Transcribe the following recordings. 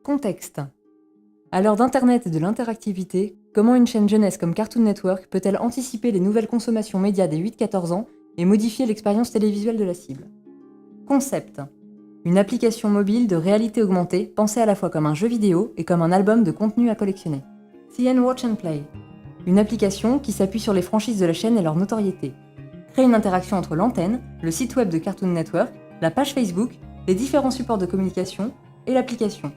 Contexte. À l'heure d'Internet et de l'interactivité, comment une chaîne jeunesse comme Cartoon Network peut-elle anticiper les nouvelles consommations médias des 8-14 ans et modifier l'expérience télévisuelle de la cible ? Concept. Une application mobile de réalité augmentée pensée à la fois comme un jeu vidéo et comme un album de contenu à collectionner. CN Watch and Play. Une application qui s'appuie sur les franchises de la chaîne et leur notoriété. Crée une interaction entre l'antenne, le site web de Cartoon Network, la page Facebook, les différents supports de communication et l'application,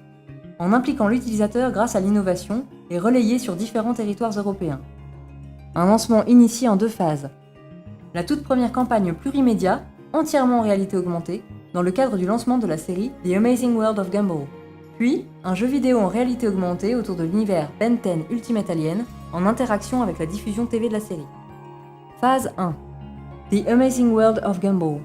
en impliquant l'utilisateur grâce à l'innovation et relayée sur différents territoires européens. Un lancement initié en 2 phases. La toute première campagne plurimédia, entièrement en réalité augmentée, dans le cadre du lancement de la série The Amazing World of Gumball. Puis, un jeu vidéo en réalité augmentée autour de l'univers Ben 10 Ultimate Alien, en interaction avec la diffusion TV de la série. Phase 1. The Amazing World of Gumball.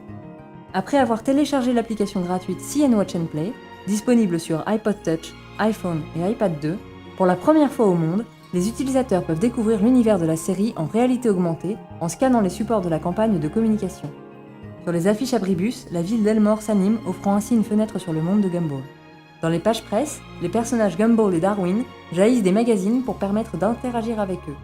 Après avoir téléchargé l'application gratuite CN Watch and Play, disponible sur iPod Touch, iPhone et iPad 2, pour la première fois au monde, les utilisateurs peuvent découvrir l'univers de la série en réalité augmentée en scannant les supports de la campagne de communication. Sur les affiches abribus, la ville d'Elmore s'anime, offrant ainsi une fenêtre sur le monde de Gumball. Dans les pages presse, les personnages Gumball et Darwin jaillissent des magazines pour permettre d'interagir avec eux.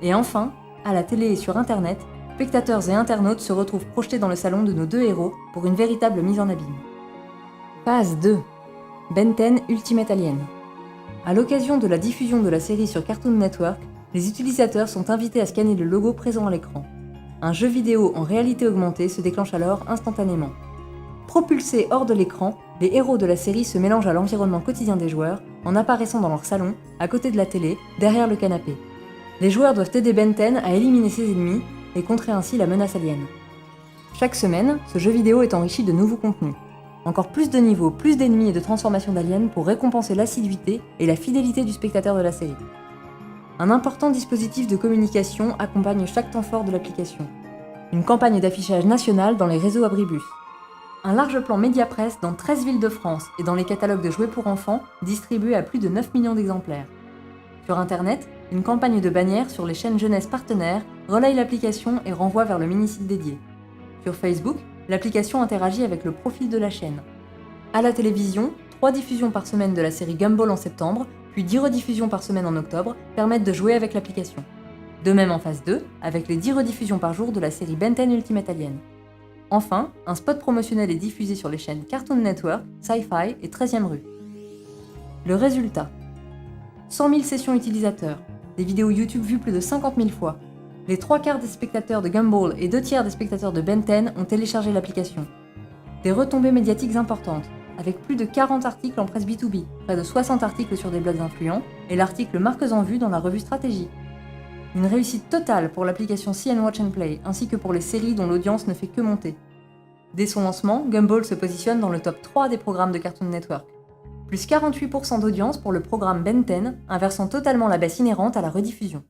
Et enfin, à la télé et sur Internet, spectateurs et internautes se retrouvent projetés dans le salon de nos 2 héros pour une véritable mise en abîme. Phase 2. Ben 10 Ultimate Alien. À l'occasion de la diffusion de la série sur Cartoon Network, les utilisateurs sont invités à scanner le logo présent à l'écran. Un jeu vidéo en réalité augmentée se déclenche alors instantanément. Propulsés hors de l'écran, les héros de la série se mélangent à l'environnement quotidien des joueurs en apparaissant dans leur salon, à côté de la télé, derrière le canapé. Les joueurs doivent aider Ben 10 à éliminer ses ennemis et contrer ainsi la menace alien. Chaque semaine, ce jeu vidéo est enrichi de nouveaux contenus. Encore plus de niveaux, plus d'ennemis et de transformations d'aliens pour récompenser l'assiduité et la fidélité du spectateur de la série. Un important dispositif de communication accompagne chaque temps fort de l'application. Une campagne d'affichage national dans les réseaux abribus. Un large plan média-presse dans 13 villes de France et dans les catalogues de jouets pour enfants distribués à plus de 9 millions d'exemplaires. Sur Internet, une campagne de bannières sur les chaînes jeunesse partenaires relaye l'application et renvoie vers le mini-site dédié. Sur Facebook, l'application interagit avec le profil de la chaîne. À la télévision, 3 diffusions par semaine de la série Gumball en septembre, puis 10 rediffusions par semaine en octobre, permettent de jouer avec l'application. De même en phase 2, avec les 10 rediffusions par jour de la série Ben 10 Ultimate Alien. Enfin, un spot promotionnel est diffusé sur les chaînes Cartoon Network, Sci-Fi et 13e rue. Le résultat. 100 000 sessions utilisateurs, des vidéos YouTube vues plus de 50 000 fois. Les 3/4 des spectateurs de Gumball et 2/3 des spectateurs de Ben 10 ont téléchargé l'application. Des retombées médiatiques importantes, avec plus de 40 articles en presse B2B, près de 60 articles sur des blogs influents, et l'article Marques en vue dans la revue Stratégie. Une réussite totale pour l'application CN Watch and Play, ainsi que pour les séries dont l'audience ne fait que monter. Dès son lancement, Gumball se positionne dans le top 3 des programmes de Cartoon Network. Plus 48% d'audience pour le programme Ben 10, inversant totalement la baisse inhérente à la rediffusion.